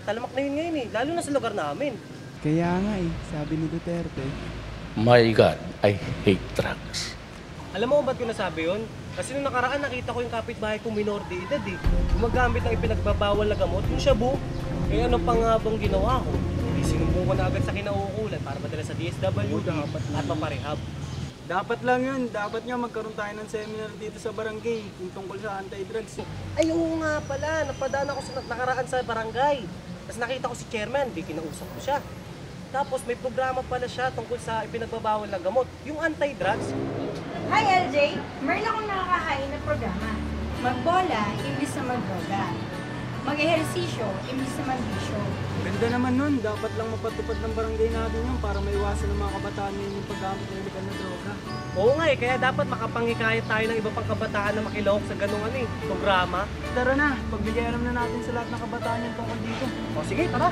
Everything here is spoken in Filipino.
Talamak na yun ngayon eh, lalo na sa lugar namin. Kaya nga eh, sabi ni Duterte. My God, I hate drugs. Alam mo kung ba't ko nasabi yun? Kasi nung nakaraan nakita ko yung kapitbahay kong minor de edad eh. Gumagamit ng ipinagbabawal na gamot, yung shabu. Kaya ano pa nga bang ginawa ko? Sinumbong ko na agad sa kinauukulan para madala sa DSWD at maparehab. Dapat lang yun. Dapat nga magkaroon tayo ng seminar dito sa barangay yung tungkol sa anti-drugs. Ay oo nga pala, napadaan ako sa nakaraan sa barangay. Tapos nakita ko si chairman, di kinausap ko siya. Tapos may programa pala siya tungkol sa ipinagbabawal na gamot, yung anti-drugs. Hi LJ! Meron akong nakakahain na programa. Magbola, imbis na magbola. Mag-ehersisyo, imbis na magbisyo. Ganda naman nun. Dapat lang mapatupad ng barangay natin yun para maiwasan ng mga kabataan ngayon yung paggamit ng illegal na droga. Oo nga eh, kaya dapat makapanghikayat tayo ng iba pang kabataan na makilahok sa ganung programa. Tara na, pagbigay alam na natin sa lahat ng kabataan yung tungkol dito. O sige, tara!